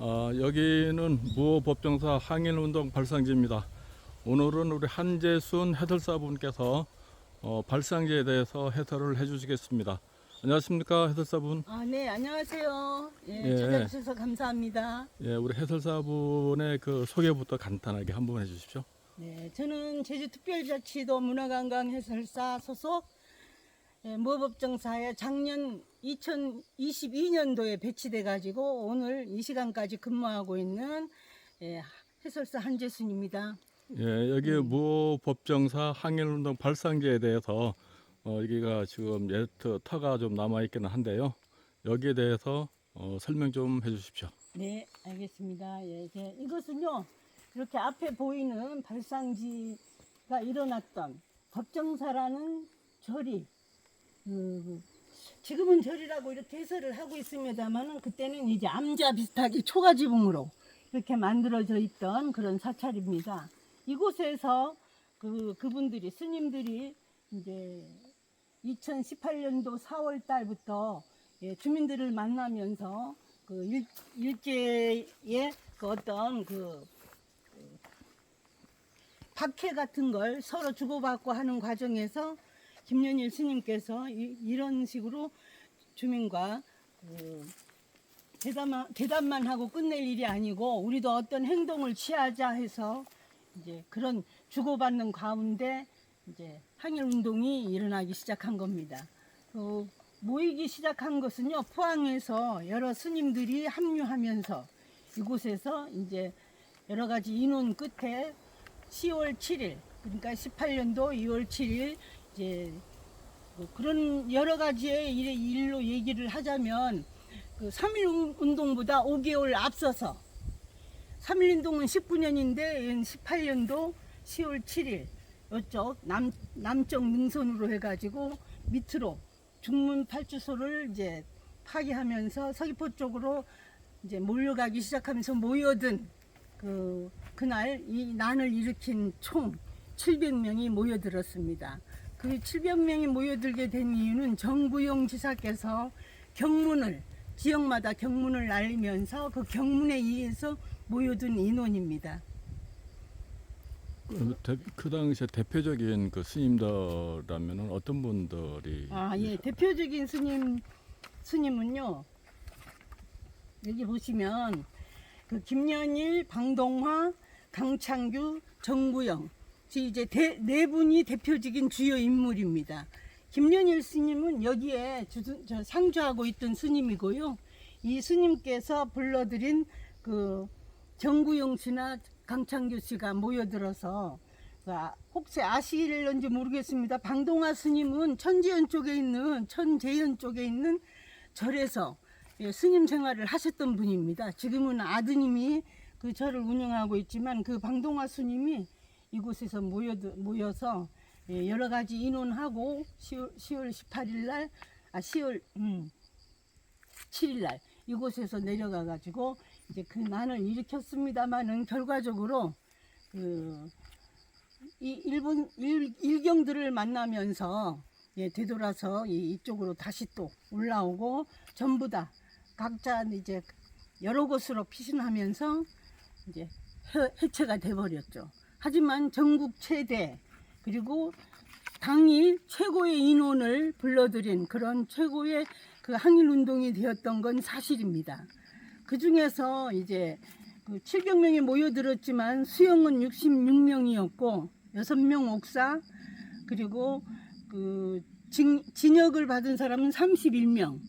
여기는 무호법정사 항일운동 발상지입니다. 오늘은 우리 한재순 해설사분께서 발상지에 대해서 해설을 해주시겠습니다. 안녕하십니까, 해설사분? 네, 안녕하세요. 예. 찾아주셔서 감사합니다. 예, 우리 해설사분의 그 소개부터 간단하게 한번 해주십시오. 네, 저는 제주특별자치도 문화관광해설사 소속 무법정사에 작년 2022년도에 배치돼 가지고 오늘 이 시간까지 근무하고 있는 해설사 한재순입니다. 예, 여기 무호법정사 항일운동 발상지에 대해서 여기가 지금 터가 좀 남아있기는 한데요. 여기에 대해서 설명 좀 해주십시오. 네, 알겠습니다. 이것은요, 이렇게 앞에 보이는 발상지가 일어났던 법정사라는 절이, 지금은 절이라고 이렇게 해설을 하고 있습니다만은 그때는 이제 암자 비슷하게 초가지붕으로 이렇게 만들어져 있던 그런 사찰입니다. 이곳에서 그분들이 스님들이 이제 2018년도 4월 달부터 주민들을 만나면서 일제의 어떤 박해 같은 걸 서로 주고받고 하는 과정에서 김연일 스님께서 이런 식으로 주민과 대담만 하고 끝낼 일이 아니고 우리도 어떤 행동을 취하자 해서 이제 그런 주고받는 가운데 이제 항일운동이 일어나기 시작한 겁니다. 모이기 시작한 것은요, 포항에서 여러 스님들이 합류하면서 이곳에서 이제 여러 가지 인원 끝에 10월 7일, 그러니까 18년도 2월 7일 이제 그런 여러 가지의 일로 얘기를 하자면 3.1 운동보다 5개월 앞서서 3.1 운동은 19년인데 18년도 10월 7일 이쪽 남쪽 능선으로 해가지고 밑으로 중문 팔주소를 이제 파기하면서 서귀포 쪽으로 이제 몰려가기 시작하면서 모여든 그날 이 난을 일으킨 총 700명이 모여들었습니다. 그 700명이 모여들게 된 이유는 정구용 지사께서 지역마다 경문을 날리면서 그 경문에 의해서 모여든 인원입니다. 그 당시에 대표적인 스님들라면 어떤 분들이? 대표적인 스님은요, 여기 보시면 김연일, 방동화, 강창규, 정구영 이제 네 분이 대표적인 주요 인물입니다. 김연일 스님은 여기에 상주하고 있던 스님이고요. 이 스님께서 불러들인 정구영 씨나 강창규 씨가 모여들어서 혹시 아시는지 모르겠습니다. 방동화 스님은 천재현 쪽에 있는 절에서 스님 생활을 하셨던 분입니다. 지금은 아드님이 그 절을 운영하고 있지만 그 방동화 스님이 이곳에서 모여서 여러 가지 인원하고 10월 7일 날 이곳에서 내려가 가지고 이제 그 난을 일으켰습니다만은 결과적으로 이 일본 일경들을 만나면서 되돌아서 이쪽으로 다시 또 올라오고 전부 다 각자 이제 여러 곳으로 피신하면서 이제 해체가 돼버렸죠. 하지만 전국 최대 그리고 당일 최고의 인원을 불러들인 그런 최고의 항일운동이 되었던 건 사실입니다. 그 중에서 이제 700명이 모여들었지만 수용은 66명이었고 6명 옥사 그리고 징역을 받은 사람은 31명,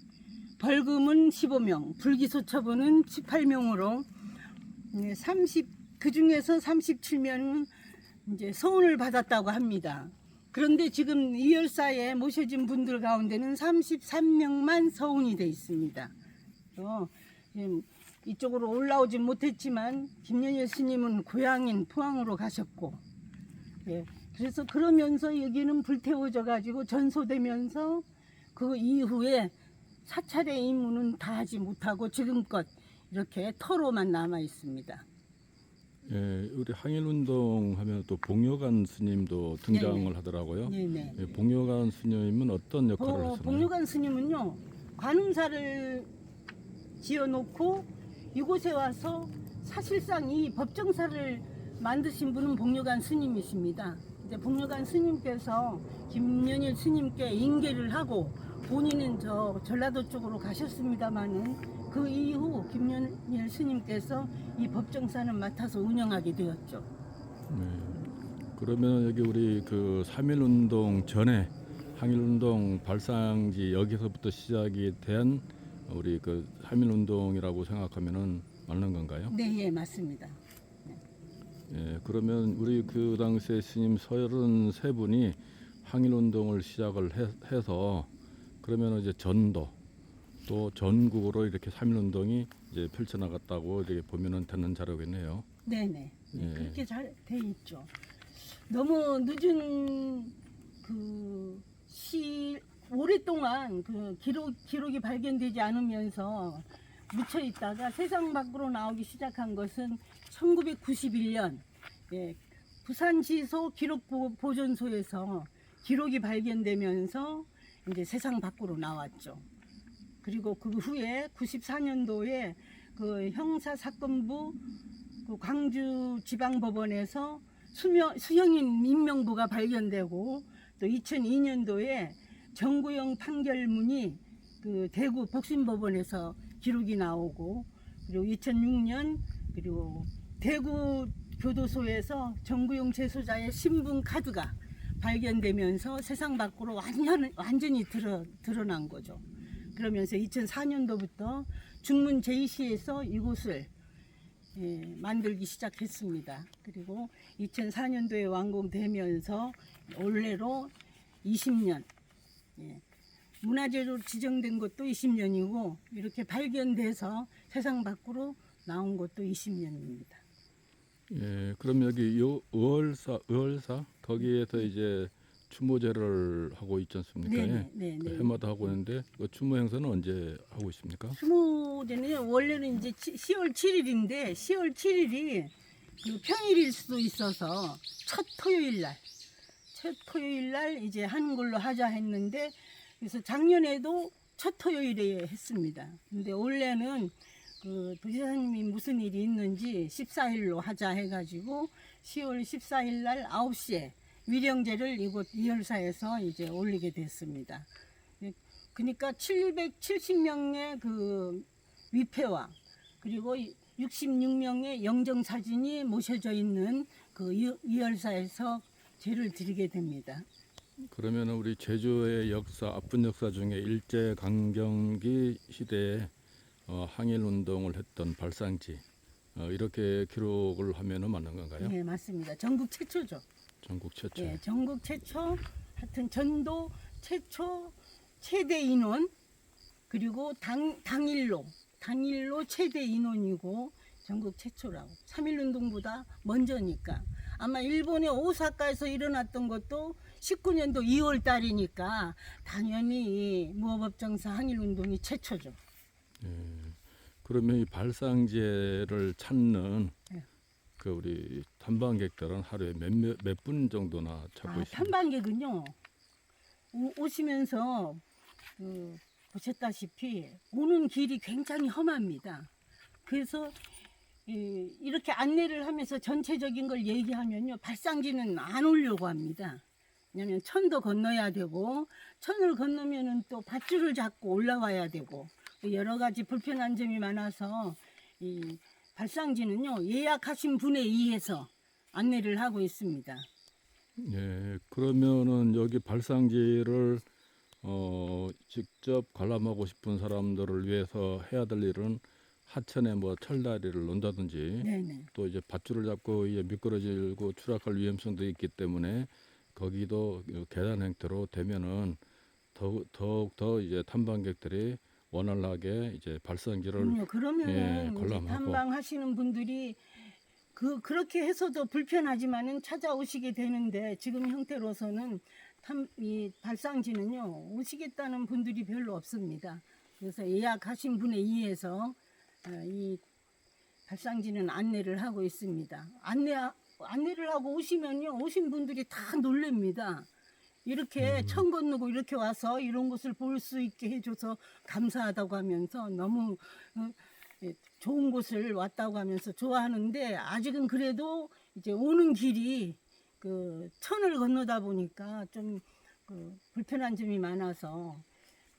벌금은 15명, 불기소 처분은 18명으로 그 중에서 37명은 이제 서운을 받았다고 합니다. 그런데 지금 이 열사에 모셔진 분들 가운데는 33명만 서운이 돼 있습니다. 이쪽으로 올라오지 못했지만 김연일 스님은 고향인 포항으로 가셨고, 그래서 그러면서 여기는 불태워져 가지고 전소되면서 그 이후에 사찰의 임무는 다 하지 못하고 지금껏 이렇게 터로만 남아 있습니다. 예, 우리 항일운동 하면 또 봉요관 스님도 등장을 네네. 하더라고요. 네네. 봉요관 스님은 어떤 역할을 했나요? 봉요관 스님은요, 관음사를 지어놓고 이곳에 와서 사실상 이 법정사를 만드신 분은 복려관 스님이십니다. 이제 복려관 스님께서 김연일 스님께 인계를 하고 본인은 저 전라도 쪽으로 가셨습니다마는 그 이후 김연일 스님께서 이 법정사는 맡아서 운영하게 되었죠. 네. 그러면 여기 우리 그 3.1운동 전에 항일운동 발상지 여기서부터 시작이 된 우리 그 3.1운동이라고 생각하면은 맞는 건가요? 네, 예, 맞습니다. 예, 그러면 우리 그 당시에 스님 33분이 항일운동을 시작을 해서 그러면 이제 전도 또 전국으로 이렇게 3.1운동이 이제 펼쳐나갔다고 이렇게 보면은 되는 자료겠네요. 네네. 예. 그렇게 잘 돼 있죠. 너무 늦은 오랫동안 그 기록이 발견되지 않으면서 묻혀 있다가 세상 밖으로 나오기 시작한 것은 1991년 예, 부산지소 기록보존소에서 기록이 발견되면서 이제 세상 밖으로 나왔죠. 그리고 그 후에 94년도에 그 형사사건부 그 광주지방법원에서 수형인 임명부가 발견되고 또 2002년도에 정구형 판결문이 그 대구 복심법원에서 기록이 나오고 그리고 2006년 그리고 대구 교도소에서 정구용 재소자의 신분 카드가 발견되면서 세상 밖으로 완전히 드러난 거죠. 그러면서 2004년도부터 중문 제2시에서 이곳을 만들기 시작했습니다. 그리고 2004년도에 완공되면서 올해로 20년, 문화재로 지정된 것도 20년이고 이렇게 발견돼서 세상 밖으로 나온 것도 20년입니다. 예, 그럼 여기 의월사 거기에서 이제 추모제를 하고 있지 않습니까? 네. 그 해마다 하고 있는데 그 추모 행사는 언제 하고 있습니까? 추모제는 원래는 이제 10월 7일인데 10월 7일이 그 평일일 수도 있어서 첫 토요일 날 이제 하는 걸로 하자 했는데 그래서 작년에도 첫 토요일에 했습니다. 근데 올해는 그 도지사님이 무슨 일이 있는지 14일로 하자 해가지고 10월 14일 날 9시에 위령제를 이곳 이열사에서 이제 올리게 됐습니다. 그러니까 770명의 그 위패와 그리고 66명의 영정 사진이 모셔져 있는 그 이열사에서 제를 드리게 됩니다. 그러면 우리 제주의 역사, 아픈 역사 중에 일제 강점기 시대에 항일운동을 했던 발상지 이렇게 기록을 하면은 맞는 건가요? 네, 맞습니다. 전국 최초죠. 전국 최초. 네, 전국 최초, 하여튼 전도 최초 최대 인원 그리고 당일로 최대 인원이고 전국 최초라고. 3.1운동보다 먼저니까. 아마 일본의 오사카에서 일어났던 것도 19년도 2월 달이니까 당연히 무허법정사 항일운동이 최초죠. 예. 그러면 이 발상지를 찾는 네. 그 우리 탐방객들은 하루에 몇 분 정도나 찾고 있습니까? 탐방객은요 오시면서 보셨다시피 오는 길이 굉장히 험합니다. 그래서 이렇게 안내를 하면서 전체적인 걸 얘기하면요 발상지는 안 오려고 합니다. 왜냐하면 천도 건너야 되고 천을 건너면은 또 밧줄을 잡고 올라와야 되고 여러 가지 불편한 점이 많아서 이 발상지는요 예약하신 분에 의해서 안내를 하고 있습니다. 예. 그러면은 여기 발상지를 직접 관람하고 싶은 사람들을 위해서 해야 될 일은 하천에 뭐 철다리를 놓는다든지 네네. 또 이제 밧줄을 잡고 이제 미끄러지고 추락할 위험성도 있기 때문에 거기도 계단 형태로 되면은 더욱 더 이제 탐방객들이 원활하게 이제 발상지를 그러면은 이제 관람하고. 탐방하시는 분들이 그렇게 해서도 불편하지만은 찾아오시게 되는데 지금 형태로서는 이 발상지는요 오시겠다는 분들이 별로 없습니다. 그래서 예약하신 분에 의해서 이 발상지는 안내를 하고 있습니다. 안내를 하고 오시면요 오신 분들이 다 놀랍니다. 이렇게 천 건너고 이렇게 와서 이런 것을 볼 수 있게 해줘서 감사하다고 하면서 너무 좋은 곳을 왔다고 하면서 좋아하는데 아직은 그래도 이제 오는 길이 그 천을 건너다 보니까 좀 그 불편한 점이 많아서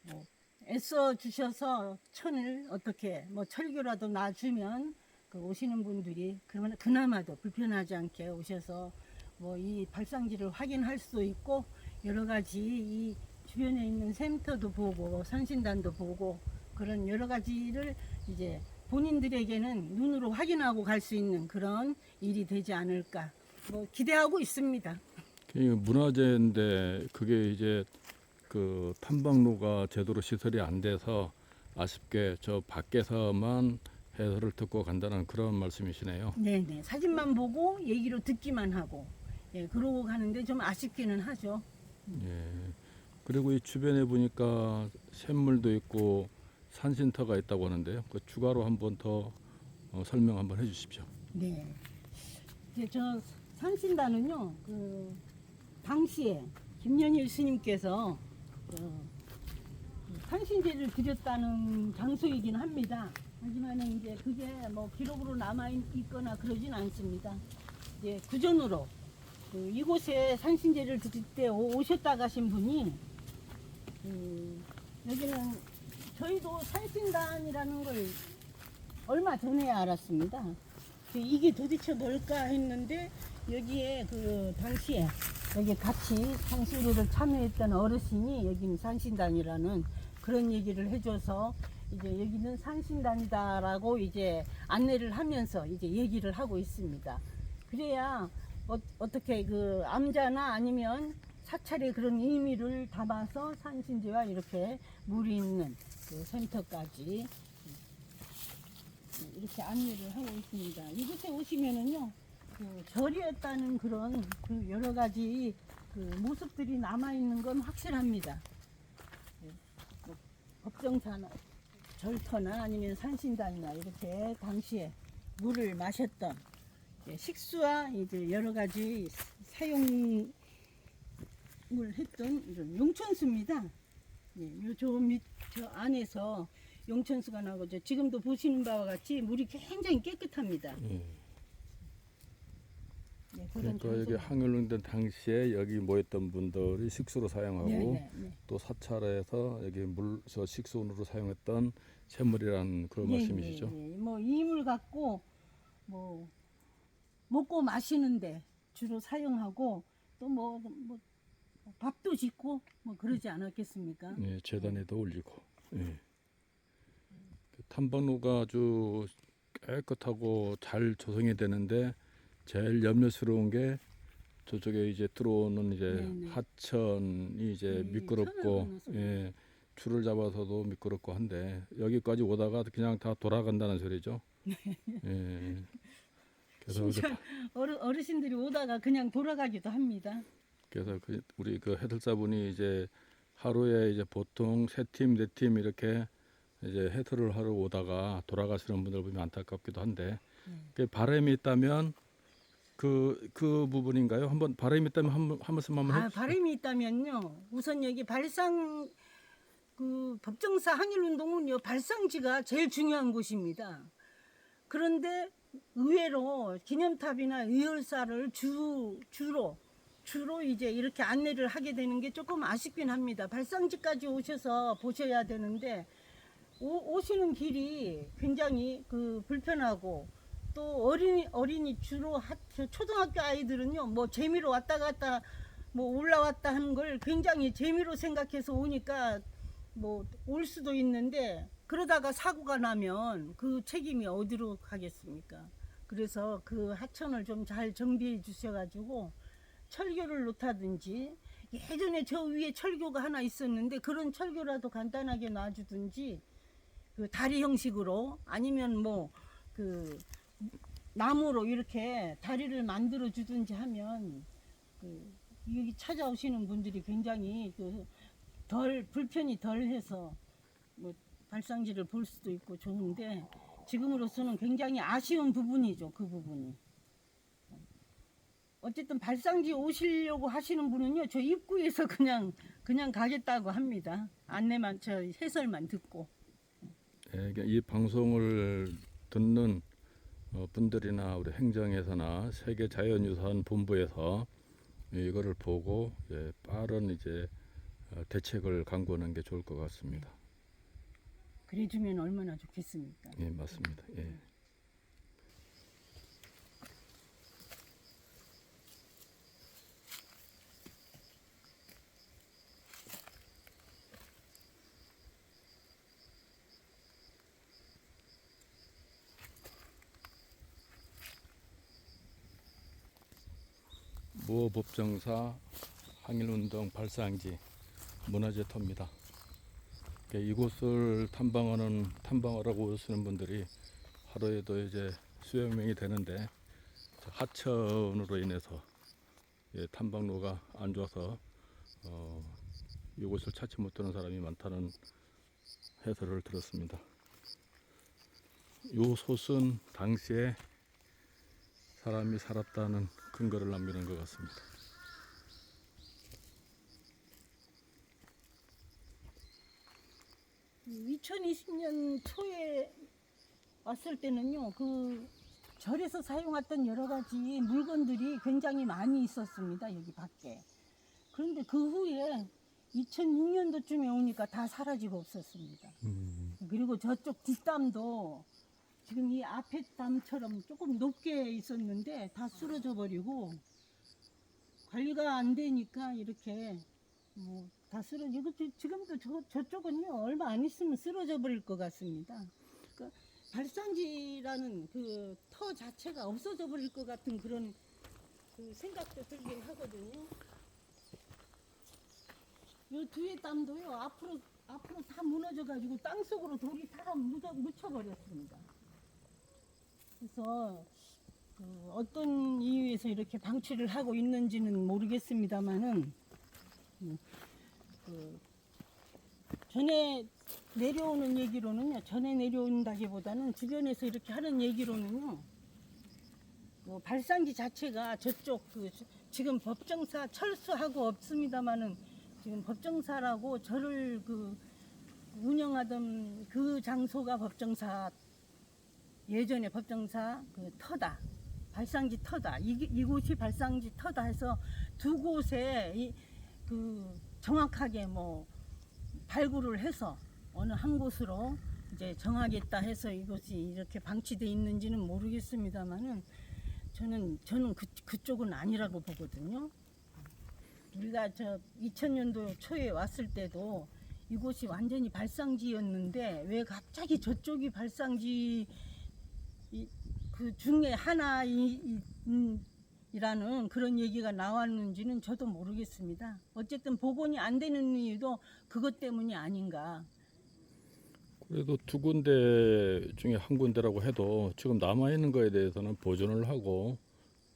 뭐 애써 주셔서 천을 어떻게 뭐 철교라도 놔주면 그 오시는 분들이 그러면 그나마도 불편하지 않게 오셔서 뭐 이 발상지를 확인할 수도 있고 여러 가지 이 주변에 있는 센터도 보고 산신단도 보고 그런 여러 가지를 이제 본인들에게는 눈으로 확인하고 갈 수 있는 그런 일이 되지 않을까 뭐 기대하고 있습니다. 그 문화재인데 그게 이제 그 탐방로가 제대로 시설이 안 돼서 아쉽게 저 밖에서만 해설을 듣고 간다는 그런 말씀이시네요. 네네 사진만 보고 얘기로 듣기만 하고 예 그러고 가는데 좀 아쉽기는 하죠. 예. 그리고 이 주변에 보니까 샘물도 있고 산신터가 있다고 하는데요. 그 추가로 한번 더 설명 한번 해주십시오. 네. 이제 저 산신단은요, 그 당시에 김연일 스님께서 그 산신제를 드렸다는 장소이긴 합니다. 하지만은 이제 그게 뭐 기록으로 남아 있거나 그러진 않습니다. 이제 구전으로 그 이곳에 산신제를 드릴 때 오셨다 가신 분이 여기는 저희도 산신단이라는 걸 얼마 전에 알았습니다. 이게 도대체 뭘까 했는데 여기에 그 당시에 여기 같이 산신제를 참여했던 어르신이 여기는 산신단이라는 그런 얘기를 해줘서 이제 여기는 산신단이다라고 이제 안내를 하면서 이제 얘기를 하고 있습니다. 그래야 어떻게 그 암자나 아니면 사찰의 그런 의미를 담아서 산신제와 이렇게 무리 있는 그 센터까지 이렇게 안내를 하고 있습니다. 이곳에 오시면은요, 그 절이었다는 그런 그 여러 가지 그 모습들이 남아 있는 건 확실합니다. 뭐 법정사나 절터나 아니면 산신단이나 이렇게 당시에 물을 마셨던 식수와 이제 여러 가지 사용을 했던 이런 용천수입니다. 예, 저 안에서 용천수가 나고 지금도 보시는 바와 같이 물이 굉장히 깨끗합니다. 예. 네, 그런 그러니까 여기 장소. 항일운동 당시에 여기 모였던 분들이 식수로 사용하고 네. 또 사찰에서 여기 저 식수원으로 사용했던 샘물이라는 그런 말씀이시죠? 네. 뭐 이물 갖고 뭐 먹고 마시는데 주로 사용하고 또 뭐 밥도 짓고 뭐 그러지 않았겠습니까? 예, 재단에도 올리고. 예. 그 탐방로가 아주 깨끗하고 잘 조성이 되는데 제일 염려스러운 게 저쪽에 이제 들어오는 이제 네네. 하천이 이제 네, 미끄럽고 천을 건너서. 예, 줄을 잡아서도 미끄럽고 한데 여기까지 오다가 그냥 다 돌아간다는 소리죠. 예. 그래서 진짜 어르신들이 오다가 그냥 돌아가기도 합니다. 그래서 우리 그 해설사분이 이제 하루에 이제 보통 세 팀, 네 팀 이렇게 이제 해설을 하러 오다가 돌아가시는 분들 보면 안타깝기도 한데 그 바람이 있다면 그 부분인가요? 한번 바람이 있다면 한 말씀 한번 해주세요. 바람이 있다면요. 우선 여기 발상 그 법정사 항일운동은요 발상지가 제일 중요한 곳입니다. 그런데 의외로 기념탑이나 의열사를 주로 이제 이렇게 안내를 하게 되는 게 조금 아쉽긴 합니다. 발상지까지 오셔서 보셔야 되는데 오시는 길이 굉장히 그 불편하고 또 어린이 주로 초등학교 아이들은요 뭐 재미로 왔다 갔다 뭐 올라왔다 하는 걸 굉장히 재미로 생각해서 오니까 뭐 올 수도 있는데 그러다가 사고가 나면 그 책임이 어디로 가겠습니까? 그래서 그 하천을 좀 잘 정비해 주셔가지고 철교를 놓다든지 예전에 저 위에 철교가 하나 있었는데 그런 철교라도 간단하게 놔주든지 그 다리 형식으로 아니면 뭐 그 나무로 이렇게 다리를 만들어 주든지 하면 그 여기 찾아오시는 분들이 굉장히 그 덜 불편이 덜해서 뭐 발상지를 볼 수도 있고 좋은데 지금으로서는 굉장히 아쉬운 부분이죠. 그 부분이. 어쨌든 발상지 오시려고 하시는 분은요. 저 입구에서 그냥 가겠다고 합니다. 안내만 저 해설만 듣고. 그러니까 이 방송을 듣는 분들이나 우리 행정에서나 세계 자연유산 본부에서 이거를 보고 빠른 이제 대책을 강구하는 게 좋을 것 같습니다. 그래주면 얼마나 좋겠습니까? 예, 맞습니다. 예. 모 법정사 항일운동 발상지 문화재터입니다. 이곳을 탐방하라고 오시는 분들이 하루에도 이제 수백 명이 되는데 하천으로 인해서 탐방로가 안 좋아서 이곳을 찾지 못하는 사람이 많다는 해설을 들었습니다. 이 솥은 당시에 사람이 살았다는 근거를 남기는 것 같습니다. 이 2020년 초에 왔을 때는요, 그 절에서 사용했던 여러 가지 물건들이 굉장히 많이 있었습니다, 여기 밖에. 그런데 그 후에 2006년도쯤에 오니까 다 사라지고 없었습니다. 그리고 저쪽 뒷담도 지금 이 앞에 담처럼 조금 높게 있었는데 다 쓰러져 버리고 관리가 안 되니까 이렇게 뭐 다 쓰러지고 지금도 저쪽은요 얼마 안 있으면 쓰러져 버릴 것 같습니다. 그러니까 발산지라는 그 터 자체가 없어져 버릴 것 같은 그런 그 생각도 들긴 하거든요. 요 뒤에 담도요 앞으로 다 무너져 가지고 땅 속으로 돌이 다 묻혀 버렸습니다. 그래서 그 어떤 이유에서 이렇게 방치를 하고 있는지는 모르겠습니다만은 그 전에 내려오는 얘기로는요. 전에 내려온다기보다는 주변에서 이렇게 하는 얘기로는요. 뭐 발산지 자체가 저쪽 그 지금 법정사 철수하고 없습니다만은 지금 법정사라고 저를 그 운영하던 그 장소가 법정사 예전에 법정사 그 터다 발상지 터다 이곳이 발상지 터다 해서 두 곳에 그 정확하게 뭐 발굴을 해서 어느 한 곳으로 이제 정하겠다 해서 이곳이 이렇게 방치돼 있는지는 모르겠습니다만은 저는 그쪽은 아니라고 보거든요. 우리가 저 2000년도 초에 왔을 때도 이곳이 완전히 발상지였는데 왜 갑자기 저쪽이 발상지 그 중에 하나이라는 그런 얘기가 나왔는지는 저도 모르겠습니다. 어쨌든 복원이 안 되는 이유도 그것 때문이 아닌가. 그래도 두 군데 중에 한 군데라고 해도 지금 남아있는 거에 대해서는 보존을 하고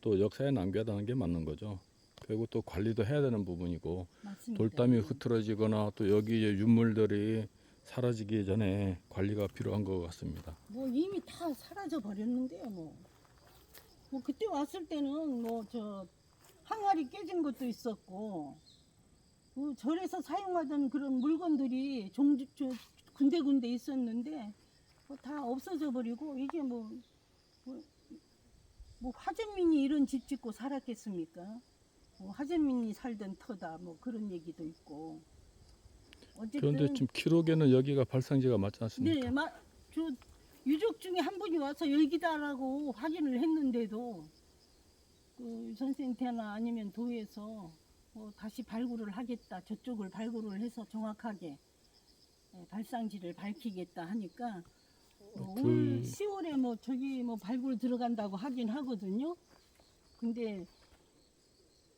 또 역사에 남겨야 되는 게 맞는 거죠. 그리고 또 관리도 해야 되는 부분이고 맞습니다. 돌담이 흐트러지거나 또 여기 유물들이 사라지기 전에 관리가 필요한 것 같습니다. 뭐 이미 다 사라져 버렸는데요. 뭐 그때 왔을 때는 뭐 저 항아리 깨진 것도 있었고 그 절에서 사용하던 그런 물건들이 군데군데 있었는데 다 없어져 버리고 이게 뭐 화전민이 이런 집 짓고 살았겠습니까? 화전민이 살던 터다 뭐 그런 얘기도 있고. 어쨌든 그런데 지금 기록에는 여기가 발상지가 맞지 않습니까? 네, 저 유족 중에 한 분이 와서 여기다라고 확인을 했는데도 그 선생님한테나 아니면 도에서 다시 발굴을 하겠다, 저쪽을 발굴을 해서 정확하게 발상지를 밝히겠다 하니까 올 10월에 뭐 저기 뭐 발굴 들어간다고 하긴 하거든요. 근데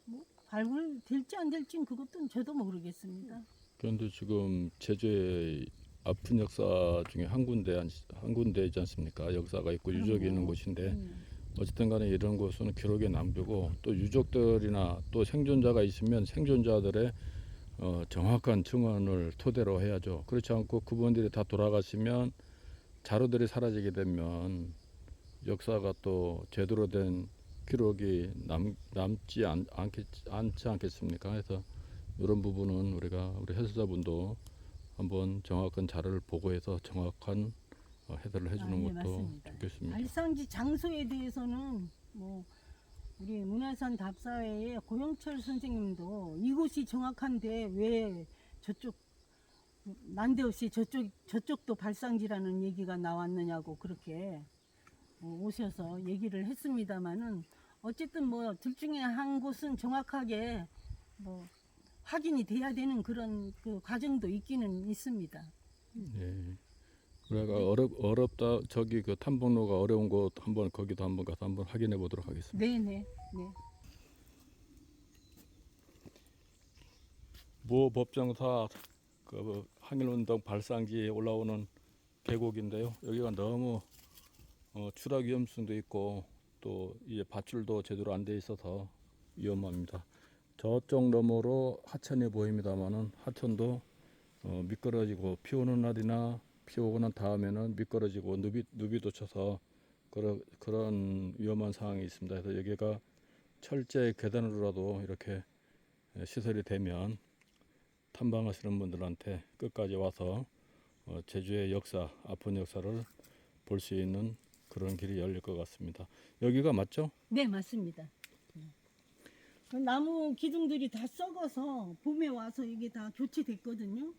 뭐 발굴 될지 안 될지는 그것도 저도 모르겠습니다. 그런데 지금 제주의 아픈 역사 중에 한 군데이지 않습니까? 역사가 있고 유적이 있는 곳인데 어쨌든 간에 이런 곳은 기록에 남기고 또 유족들이나 또 생존자가 있으면 생존자들의 정확한 증언을 토대로 해야죠. 그렇지 않고 그분들이 다 돌아가시면 자료들이 사라지게 되면 역사가 또 제대로 된 기록이 남지 않지 않겠습니까? 그래서 이런 부분은 우리 해설자분도 한번 정확한 자료를 보고해서 정확한 해설을 해주는 네, 것도 맞습니다. 좋겠습니다. 발상지 장소에 대해서는 뭐 우리 문화산 답사회의 고영철 선생님도 이곳이 정확한데 왜 저쪽 난데없이 저쪽도 발상지라는 얘기가 나왔느냐고 그렇게 오셔서 얘기를 했습니다마는 어쨌든 뭐 둘 중에 한 곳은 정확하게 뭐 확인이 돼야 되는 그런 그 과정도 있기는 있습니다. 예. 그래가 어렵다 저기 그 탐방로가 어려운 곳 한번 거기도 한번 가서 한번 확인해 보도록 하겠습니다. 네네 네. 모 법정사 그 항일운동 발상지에 올라오는 계곡인데요. 여기가 너무 추락 위험성도 있고 또 이제 밧줄도 제대로 안 돼 있어서 위험합니다. 저쪽 너머로 하천이 보입니다만은 하천도 미끄러지고 비 오는 날이나 비 오고 난 다음에는 미끄러지고 누비도 쳐서 그런 위험한 상황이 있습니다. 그래서 여기가 철제 계단으로라도 이렇게 시설이 되면 탐방하시는 분들한테 끝까지 와서 제주의 역사, 아픈 역사를 볼 수 있는 그런 길이 열릴 것 같습니다. 여기가 맞죠? 네 맞습니다. 그 나무 기둥들이 다 썩어서 봄에 와서 이게 다 교체됐거든요.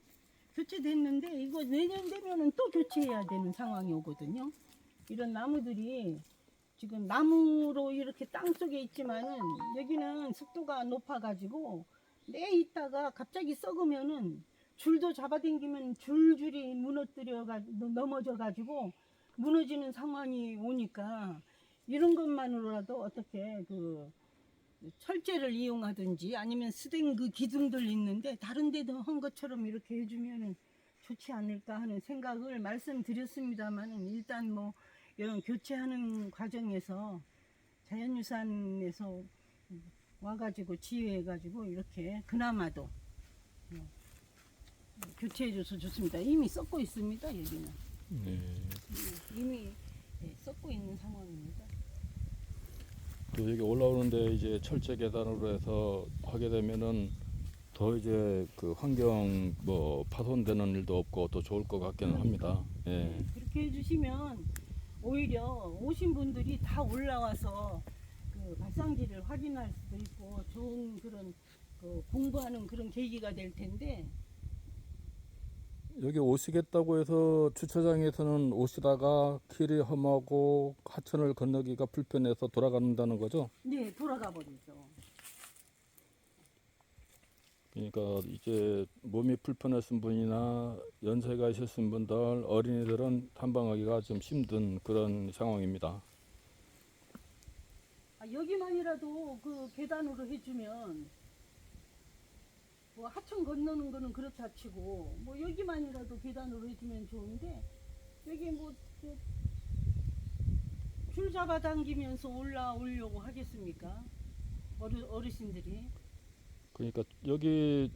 교체됐는데 이거 내년 되면은 또 교체해야 되는 상황이 오거든요. 이런 나무들이 지금 나무로 이렇게 땅 속에 있지만은 여기는 습도가 높아가지고 내 있다가 갑자기 썩으면은 줄도 잡아당기면 줄줄이 넘어져가지고 무너지는 상황이 오니까 이런 것만으로라도 어떻게 그 철제를 이용하든지 아니면 스댕 그 기둥들 있는데 다른 데도 한 것처럼 이렇게 해주면 좋지 않을까 하는 생각을 말씀드렸습니다만은 일단 뭐 이런 교체하는 과정에서 자연유산에서 와가지고 지휘해가지고 이렇게 그나마도 교체해줘서 좋습니다. 이미 썩고 있습니다. 여기는 네. 이미 썩고 있는 상황입니다. 또 여기 올라오는데 이제 철제 계단으로 해서 하게 되면은 더 이제 그 환경 뭐 파손되는 일도 없고 또 좋을 것 같기는 합니다. 예. 그렇게 해주시면 오히려 오신 분들이 다 올라와서 그 발상지를 확인할 수도 있고 좋은 그런 그 공부하는 그런 계기가 될 텐데 여기 오시겠다고 해서 주차장에서는 오시다가 길이 험하고 하천을 건너기가 불편해서 돌아간다는 거죠. 네 돌아가 버리죠. 그러니까 이제 몸이 불편하신 분이나 연세가 있으신 분들, 어린이들은 탐방하기가 좀 힘든 그런 상황입니다. 여기만이라도 그 계단으로 해주면 뭐 하천 건너는 거는 그렇다 치고 뭐 여기만이라도 계단으로 해주면 좋은데 여기 뭐 줄 잡아당기면서 올라오려고 하겠습니까? 어르신들이. 그러니까 여기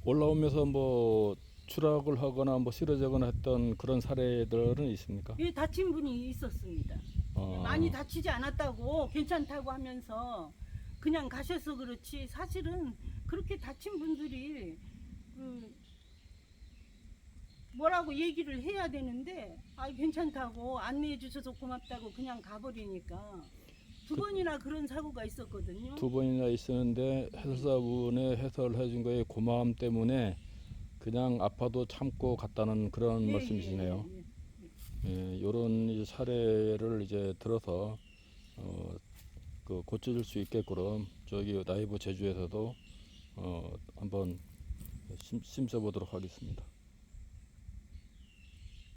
올라오면서 뭐 추락을 하거나 뭐 쓰러지거나 했던 그런 사례들은 있습니까? 예, 다친 분이 있었습니다. 많이 다치지 않았다고 괜찮다고 하면서 그냥 가셔서 그렇지 사실은 그렇게 다친 분들이 뭐라고 얘기를 해야 되는데 괜찮다고 안내해 주셔서 고맙다고 그냥 가버리니까 두 번이나 그런 사고가 있었거든요. 두 번이나 있었는데 해설사분의 해설해 준 거에 고마움 때문에 그냥 아파도 참고 갔다는 그런 말씀이시네요. 이런 사례를 이제 들어서 그 고쳐질 수 있게끔 저기 나이브 제주에서도 한번 심써 보도록 하겠습니다.